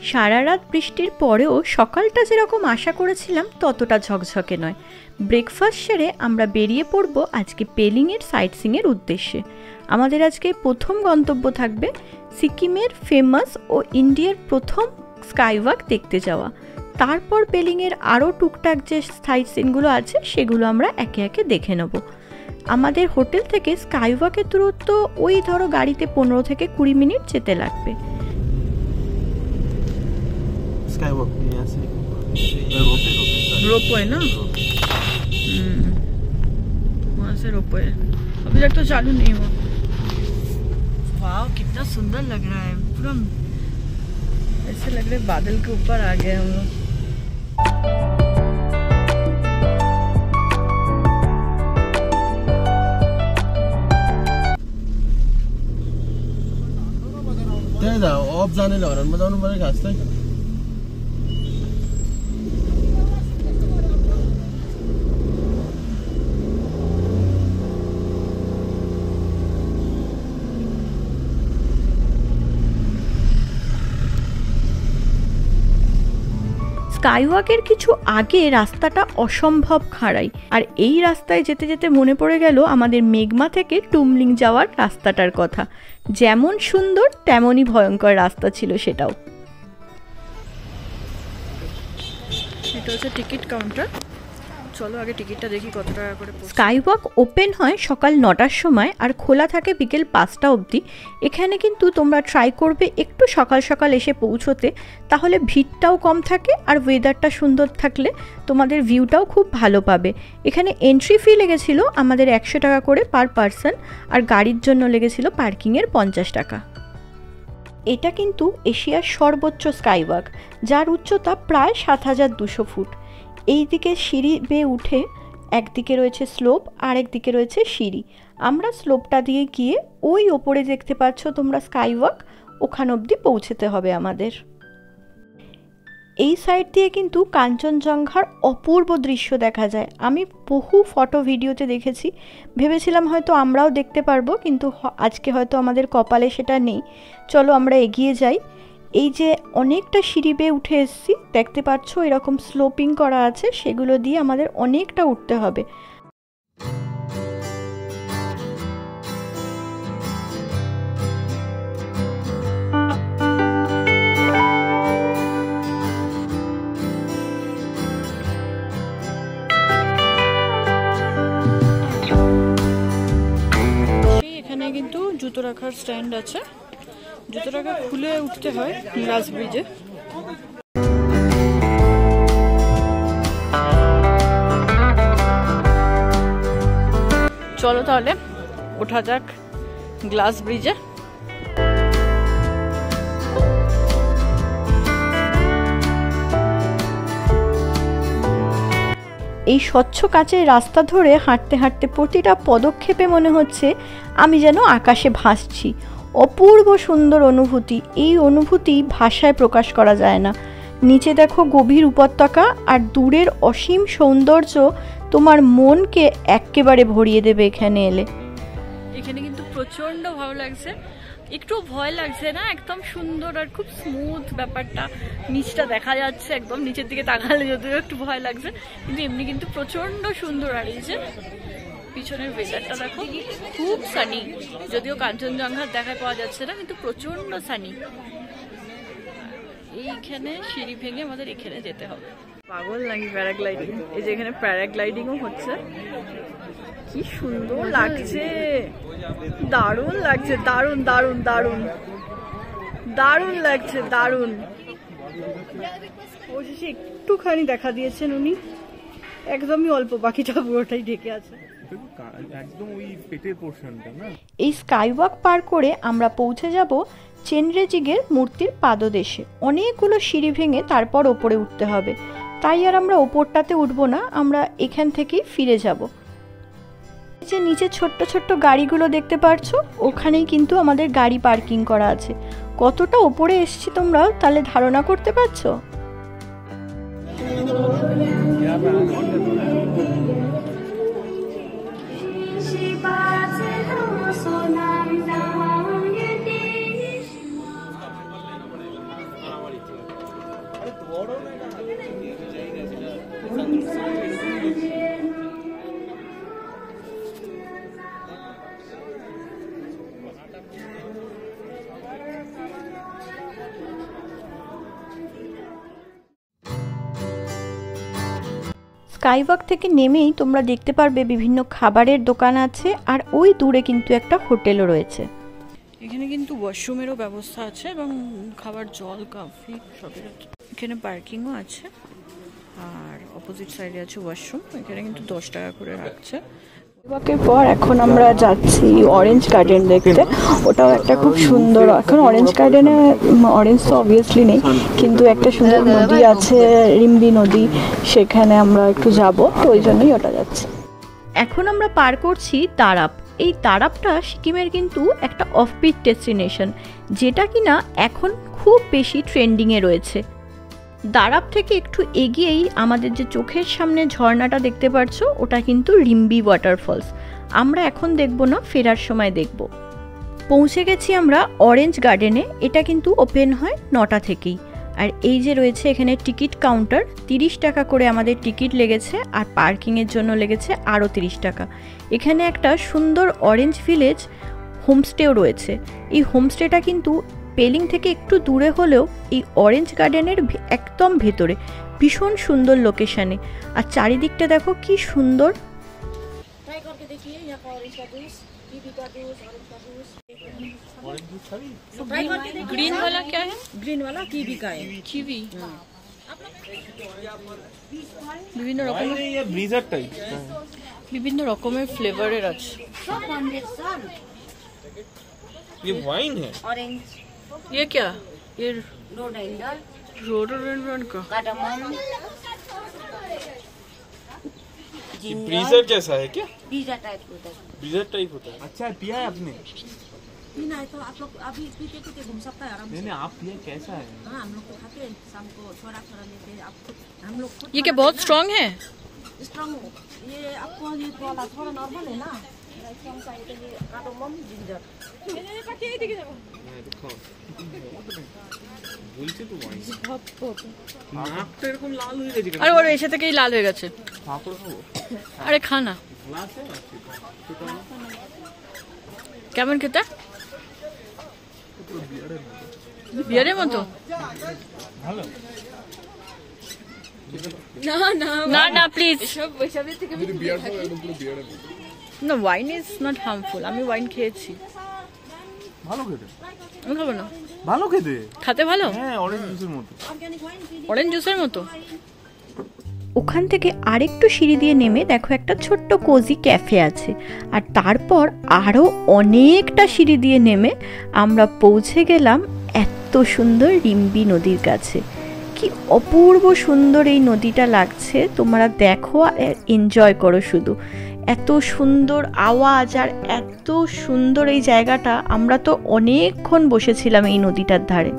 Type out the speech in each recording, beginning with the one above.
সারা রাত বৃষ্টির পরেও সকালটা যেরকম আশা করেছিলাম ততটা ঝকঝকে নয়। ব্রেকফাস্ট সেরে আমরা বেরিয়ে পড়ব আজকে পেলিংয়ের সাইট সিইংয়ের উদ্দেশ্যে। আমাদের আজকে প্রথম গন্তব্য থাকবে সিকিমের ফেমাস ও ইন্ডিয়ার প্রথম স্কাইওয়াক দেখতে যাওয়া। তারপর পেলিংয়ের আরও টুকটাক যে সাইট সিনগুলো আছে সেগুলো আমরা একে একে দেখে নেব। আমাদের হোটেল থেকে স্কাইওয়াকের দূরত্ব ওই ধরো গাড়িতে 15 থেকে 20 মিনিট যেতে লাগবে। स्काईवॉक भी यहाँ से रोपवे ना, वहाँ से रोपवे अभी तक तो चालू नहीं हुआ। वाह कितना सुंदर लग रहा है, पूरा ऐसे लग रहा है बादल के ऊपर आ गए हम लोग। ऑफ जाने लगा बताउनु पर्यो खास चाहिँ স্কাইওয়াকের কিছু আগে রাস্তাটা অসম্ভব খাড়াই, আর এই রাস্তায় যেতে যেতে মনে পড়ে গেল আমাদের মেঘমা থেকে টুমলিং যাওয়ার রাস্তাটার কথা। যেমন সুন্দর তেমনই ভয়ঙ্কর রাস্তা ছিল সেটাও। এটা হচ্ছে টিকিট কাউন্টার, চলো আগে টিকিটটা দেখি কত টাকা করে। স্কাইওয়াক ওপেন হয় সকাল 9টার সময় আর খোলা থাকে বিকেল 5টা অবধি। এখানে কিন্তু তোমরা ট্রাই করবে একটু সকাল সকাল এসে পৌঁছোতে, তাহলে ভিড়টাও কম থাকে আর ওয়েদারটা সুন্দর থাকলে তোমাদের ভিউটাও খুব ভালো পাবে। এখানে এন্ট্রি ফি লেগেছিল আমাদের 100 টাকা করে পার পারসন, আর গাড়ির জন্য লেগেছিল পার্কিংয়ের 50 টাকা। এটা কিন্তু এশিয়ার সর্বোচ্চ স্কাইওয়াক, যার উচ্চতা প্রায় 7200 ফুট। এই দিকে সিঁড়ি বেয়ে উঠে একদিকে রয়েছে স্লোপ আর একদিকে রয়েছে সিঁড়ি। আমরা স্লোপটা দিয়ে গিয়ে ওই ওপরে দেখতে পাচ্ছ তোমরা স্কাইওয়াক, ওখান অবধি পৌঁছতে হবে আমাদের। এই সাইড দিয়ে কিন্তু কাঞ্চনজঙ্ঘার অপূর্ব দৃশ্য দেখা যায়। আমি বহু ফটো ভিডিওতে দেখেছি, ভেবেছিলাম হয়তো আমরাও দেখতে পারবো, কিন্তু আজকে হয়তো আমাদের কপালে সেটা নেই। চলো আমরা এগিয়ে যাই। এই যে অনেকটা সিঁড়ি বেয়ে উঠে এসেছি, দেখতে পাচ্ছ এরকম স্লোপিং করা আছে, সেগুলো দিয়ে আমাদের অনেকটা উঠতে হবে। এখানে কিন্তু জুতো রাখার স্ট্যান্ড আছে, জুতো রাখা খুলে উঠতে হয় গ্লাস ব্রিজে। চলো তাহলে ওঠা যাক গ্লাস ব্রিজে। এই স্বচ্ছ কাচের রাস্তা ধরে হাঁটতে হাঁটতে প্রতিটা পদক্ষেপে মনে হচ্ছে আমি যেন আকাশে ভাসছি। অপূর্ব সুন্দর অনুভূতি, এই অনুভূতি ভাষায় প্রকাশ করা যায় না। নিচে দেখো গভীর উপত্যকা আর দূরের অসীম সৌন্দর্য তোমার মনকে একেবারে ভরিয়ে দেবে এখানে এলে। এখানে কিন্তু প্রচন্ড ভালো লাগছে, একটু ভয় লাগছে না, একদম সুন্দর আর খুব স্মুথ ব্যাপারটা। নিচটা দেখা যাচ্ছে, একদম নিচের দিকে তাকালে যদিও একটু ভয় লাগছে, কিন্তু এমনি কিন্তু প্রচন্ড সুন্দর। আর এই যে পিছনের ওয়েদারটা দেখো, খুব সানি, যদিও কাঞ্চনজঙ্ঘার দেখা পাওয়া যাচ্ছে না, কিন্তু প্রচন্ড সানি। এইখানে সিঁড়ি ভেঙে আমাদের এখানে যেতে হবে। পাগল নাকি প্যারাগ্লাইডিং? এই যে এখানে প্যারাগ্লাইডিংও হচ্ছে, কি সুন্দর লাগছে, দারুণ লাগছে, দারুণ দারুণ দারুণ দারুণ লাগছে, দারুণ। অবশেষে একটুখানি দেখা দিয়েছেন উনি, একদমই অল্প, বাকিটা পুরোটাই ঢেকে আছে। একদম ওই পেটের পোরশনটা না। এই স্কাইওয়াক পার করে আমরা পৌঁছে যাব চেনরেজিগের মূর্তির পাদদেশে। অনেকগুলো সিঁড়ি ভেঙে তারপর ওপরে উঠতে হবে, তাই আর আমরা ওপরটাতে উঠবো না, আমরা এখান থেকেই ফিরে যাব। যে নিচে ছোট্ট ছোট্ট গাড়িগুলো দেখতে পারছো, ওখানেই কিন্তু আমাদের গাড়ি পার্কিং করা আছে। কতটা ওপরে এসেছি তোমরা তাহলে ধারণা করতে পারছো। স্কাইওয়াক থেকে নেমেই তোমরা দেখতে পারবে বিভিন্ন খাবারের দোকান আছে, আর ওই দূরে কিন্তু একটা হোটেলও রয়েছে। এখানে কিন্তু ওয়াশরুমেরও ব্যবস্থা আছে এবং খাবার, জল, কফি সবই আছে। এখানে পার্কিংও আছে, আর অপোজিট সাইডে আছে ওয়াশরুম। এখানে কিন্তু 10 টাকা করে রাখছে। ওয়াকের পর এখন আমরা যাচ্ছি অরেঞ্জ গার্ডেন দেখতে। ওটাও একটা খুব সুন্দর, এখন অরেঞ্জ গার্ডেনে অরেঞ্জ তো অবভিয়াসলি নেই, কিন্তু একটা সুন্দর নদী আছে, রিম্বি নদী, সেখানে আমরা একটু যাব, তো ওই জন্যই ওটা যাচ্ছি। এখন আমরা পার করছি তারাপ। এই তারাপটা সিকিমের কিন্তু একটা অফবিট ডেস্টিনেশন, যেটা কিনা এখন খুব বেশি ট্রেন্ডিংয়ে রয়েছে। দারাপ থেকে একটু এগিয়েই আমাদের যে চোখের সামনে ঝর্ণাটা দেখতে পাচ্ছ, ওটা কিন্তু রিম্বি ওয়াটারফলস। আমরা এখন দেখব না, ফেরার সময় দেখব। পৌঁছে গেছি আমরা অরেঞ্জ গার্ডেনে। এটা কিন্তু ওপেন হয় 9টা থেকেই। আর এই যে রয়েছে এখানে টিকিট কাউন্টার, 30 টাকা করে আমাদের টিকিট লেগেছে, আর পার্কিংয়ের জন্য লেগেছে আরও 30 টাকা। এখানে একটা সুন্দর অরেঞ্জ ভিলেজ হোমস্টেও রয়েছে। এই হোমস্টেটা কিন্তু পেলিং থেকে একটু দূরে হলেও এই অরেঞ্জ গার্ডেনের একদম ভেতরে, ভীষণ সুন্দর লোকেশানে। আর চারিদিকটা দেখো কি সুন্দর। ग्रीन वाला क्या है? ग्रीन वाला कीवी का है। কিউই। বিভিন্ন রকমের, ये ब्रीजर टाइप বিভিন্ন রকমের ফ্লেভারের আছে। ये वाइन है। ऑरेंज, ये क्या? ये रोडेंडर, रोडोडेंड्रन का। कार्डमम, ये ब्रीजर जैसा है क्या? पिज्जा टाइप होता है। ब्रीजर टाइप होता है। अच्छा पिया है आपने? पीना है तो आप लोग अभी पीते पीते घूम सकता है आराम से। नहीं आप पिया कैसा है? हाँ, हम लोग तो खाते हैं शाम को, थोड़ा थोड़ा लेते हैं। आप हम लोग खुद ये क्या बहुत स्ट्रांग है? स्ट्रॉन्ग। ये आपको ये वाला थोड़ा नॉर्मल है ना, स्ट्रॉन्ग चाहिए तो ये कार्डमम, जिंजर। বলছি তো ওয়াইন নাকটা এরকম লাল হয়ে গেছে কেন? আরে ওর এসে থেকেই লাল হয়ে গেছে। পাপড় খাবো? আরে খা না। গ্লাস है? কেমন খেতে? বিয়ারের মতো? ভালো। না না প্লিজ। না, ওয়াইন ইজ নট হার্মফুল। আমি ওয়াইন খেয়েছি। ভালো খেতে। আমি খাবো না। ভালো খেতে। খাতে ভালো? হ্যাঁ অরেঞ্জ জুসের মতো। অরেঞ্জ জুসের মতো। ওখান থেকে আরেকটু সিঁড়ি দিয়ে নেমে দেখো একটা ছোট্ট কোজি ক্যাফে আছে, আর তারপর আরও অনেকটা সিঁড়ি দিয়ে নেমে আমরা পৌঁছে গেলাম এত সুন্দর রিম্বি নদীর কাছে। কি অপূর্ব সুন্দর এই নদীটা লাগছে, তোমরা দেখো আর এনজয় করো শুধু। এত সুন্দর আওয়াজ আর এত সুন্দর এই জায়গাটা। আমরা তো অনেকক্ষণ বসেছিলাম এই নদীটার ধারে।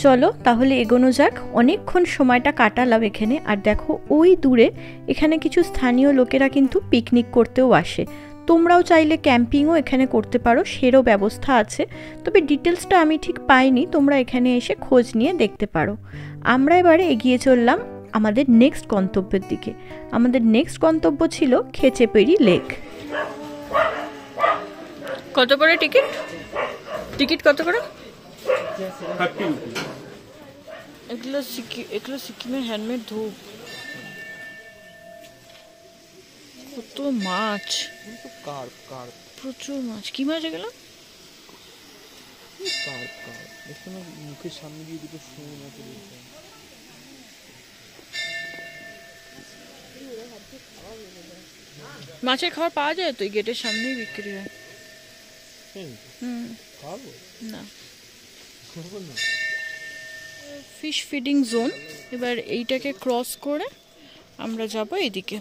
চলো তাহলে এগোনো যাক। অনেকক্ষণ সময়টা কাটালাম এখানে। আর দেখো ওই দূরে এখানে কিছু স্থানীয় লোকেরা কিন্তু পিকনিক করতেও আসে। তোমরাও চাইলে ক্যাম্পিংও এখানে করতে পারো, সেরও ব্যবস্থা আছে। তবে ডিটেলসটা আমি ঠিক পাইনি, তোমরা এখানে এসে খোঁজ নিয়ে দেখতে পারো। আমরা এবারে এগিয়ে চললাম আমাদের নেক্সট গন্তব্যের দিকে। আমাদের নেক্সট গন্তব্য ছিল খেচেপেরি লেক। কত করে টিকিট? টিকিট কত করে? এগুলো সিকিমের হ্যান্ডমেড ধূপ। কত মাছ, প্রচুর মাছ। কি মাছ এগুলো? মুখের সামনে দিয়ে দুটো শুঁড় মতো মাছের খাবার পাওয়া যায় তো? এই গেটের সামনেই বিক্রি হয়। না, ফিশ ফিডিং জোন। এবার এইটাকে ক্রস করে আমরা যাব এদিকে।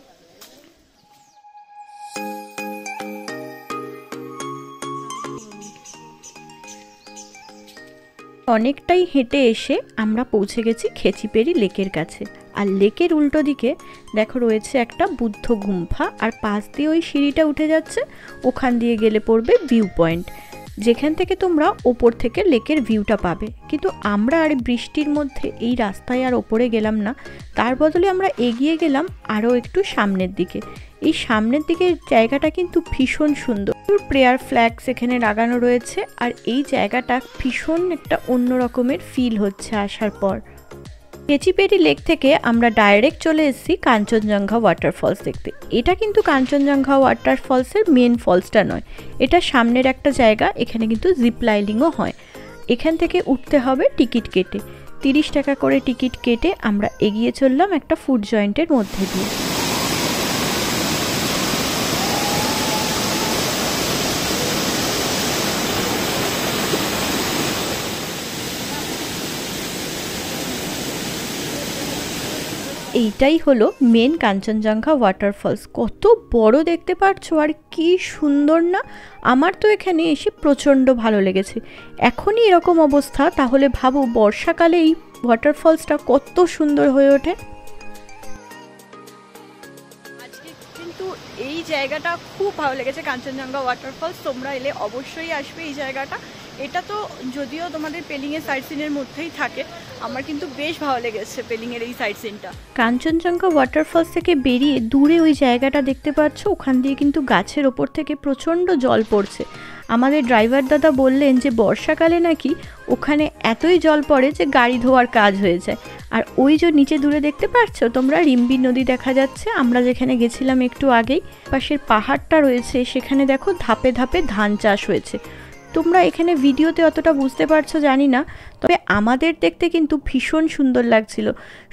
অনেকটাই হেঁটে এসে আমরা পৌঁছে গেছি খেচিপেরি লেকের কাছে। আর লেকের উল্টো দিকে দেখো রয়েছে একটা বুদ্ধ গুম্ফা, আর পাশ দিয়ে ওই সিঁড়িটা উঠে যাচ্ছে, ওখান দিয়ে গেলে পড়বে ভিউ পয়েন্ট, যেখান থেকে তোমরা ওপর থেকে লেকের ভিউটা পাবে। কিন্তু আমরা আর বৃষ্টির মধ্যে এই রাস্তায় আর ওপরে গেলাম না, তার বদলে আমরা এগিয়ে গেলাম আরও একটু সামনের দিকে। এই সামনের দিকের জায়গাটা কিন্তু ভীষণ সুন্দর, প্রেয়ার ফ্ল্যাগস এখানে লাগানো রয়েছে, আর এই জায়গাটা ভীষণ একটা অন্য রকমের ফিল হচ্ছে আসার পর। খেচিপেরি লেক থেকে আমরা ডাইরেক্ট চলে এসেছি কাঞ্চনজঙ্ঘা ওয়াটারফলস দেখতে। এটা কিন্তু কাঞ্চনজঙ্ঘা ওয়াটারফলসের মেন ফলসটা নয়, এটা সামনের একটা জায়গা, এখানে কিন্তু জিপ লাইনিংও হয়। এখান থেকে উঠতে হবে টিকিট কেটে, 30 টাকা করে টিকিট কেটে আমরা এগিয়ে চললাম একটা ফুড জয়েন্টের মধ্যে দিয়ে। এইটাই হলো মেন কাঞ্চনজঙ্ঘা ওয়াটারফলস। কত বড় দেখতে পাচ্ছ, আর কি সুন্দর না! আমার তো এখানে এসে প্রচণ্ড ভালো লেগেছে। এখনই এরকম অবস্থা, তাহলে ভাবো বর্ষাকালে এই ওয়াটারফলসটা কত সুন্দর হয়ে ওঠে। আজকে কিন্তু এই জায়গাটা খুব ভালো লেগেছে, কাঞ্চনজঙ্ঘা ওয়াটারফলস। তোমরা এলে অবশ্যই আসবে এই জায়গাটা। এটা তো যদিও তোমাদের পেলিংয়ের সাইট সিনের মধ্যেই থাকে, আমার কিন্তু বেশ ভালো লেগেছে পেলিংয়ের এই সাইট সিনটা। কাঞ্চনজঙ্ঘা ওয়াটারফলস থেকে বেরিয়ে দূরে ওই জায়গাটা দেখতে পাচ্ছ, ওখান দিয়ে কিন্তু গাছের ওপর থেকে প্রচণ্ড জল পড়ছে। আমাদের ড্রাইভার দাদা বললেন যে বর্ষাকালে নাকি ওখানে এতই জল পড়ে যে গাড়ি ধোয়ার কাজ হয়ে যায়। আর ওই যে নিচে দূরে দেখতে পাচ্ছ তোমরা, রিম্বি নদী দেখা যাচ্ছে। আমরা যেখানে গেছিলাম একটু আগেই, পাশের পাহাড়টা রয়েছে, সেখানে দেখো ধাপে ধাপে ধান চাষ হয়েছে। তোমরা এখানে ভিডিওতে অতটা বুঝতে পারছো জানি না, তবে আমাদের দেখতে কিন্তু ভীষণ সুন্দর লাগছিল।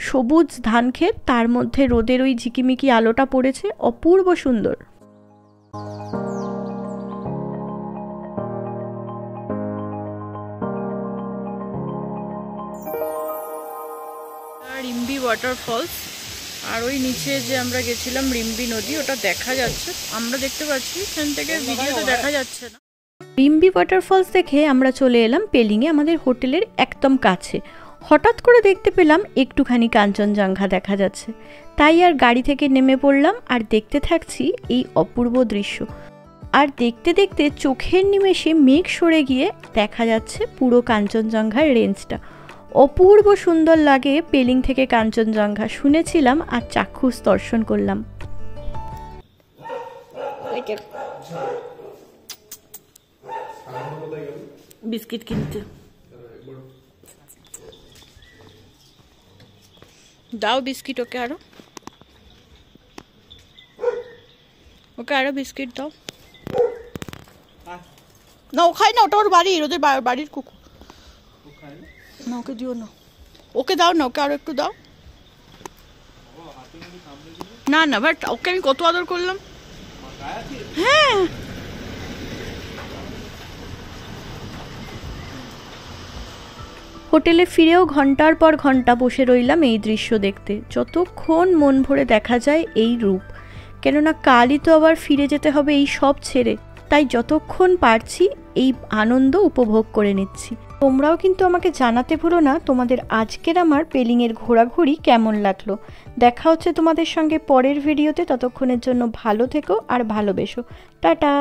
সবুজ ধান ক্ষেত, তার মধ্যে রোদের ওই ঝিকিমিকি আলোটা পড়েছে, অপূর্ব সুন্দর। রিম্বি ওয়াটারফলস, আর ওই নিচে যে আমরা গেছিলাম রিম্বি নদী, ওটা দেখা যাচ্ছে, আমরা দেখতে পাচ্ছি, এখান থেকে ভিডিওতে দেখা যাচ্ছে না। রিম্বি ওয়াটারফলস দেখে আমরা চলে এলাম পেলিংয়ে, আমাদের হোটেলের একদম কাছে। হঠাৎ করে দেখতে পেলাম একটুখানি কাঞ্চনজঙ্ঘা দেখা যাচ্ছে, তাই আর গাড়ি থেকে নেমে পড়লাম আর দেখতে থাকছি এই অপূর্ব দৃশ্য। আর দেখতে দেখতে চোখের নিমেষে মেঘ সরে গিয়ে দেখা যাচ্ছে পুরো কাঞ্চনজঙ্ঘার রেঞ্জটা। অপূর্ব সুন্দর লাগে পেলিং থেকে কাঞ্চনজঙ্ঘা, শুনেছিলাম আর চাক্ষুষ দর্শন করলাম। বিস্কিট কিনতে দাও, বিস্কিট ওকে আরো, ওকে আরো বিস্কিট দাও। না ও খায় না, ওটা ওর বাড়ির, ওদের বাড়ির কুকুর। না ওকে দিও না, ওকে দাও না, ওকে আরো একটু দাও। না না বাট ওকে আমি কত আদর করলাম। হ্যাঁ হোটেলে ফিরেও ঘন্টার পর ঘন্টা বসে রইলাম এই দৃশ্য দেখতে, যতক্ষণ মন ভরে দেখা যায় এই রূপ। কেননা কালই তো আবার ফিরে যেতে হবে এই সব ছেড়ে, তাই যতক্ষণ পারছি এই আনন্দ উপভোগ করে নিচ্ছি। তোমরাও কিন্তু আমাকে জানাতে ভুলো না তোমাদের আজকের আমার পেলিংয়ের ঘোরাঘুরি কেমন লাগলো। দেখা হচ্ছে তোমাদের সঙ্গে পরের ভিডিওতে, ততক্ষণের জন্য ভালো থেকো আর ভালোবেসো। টাটা।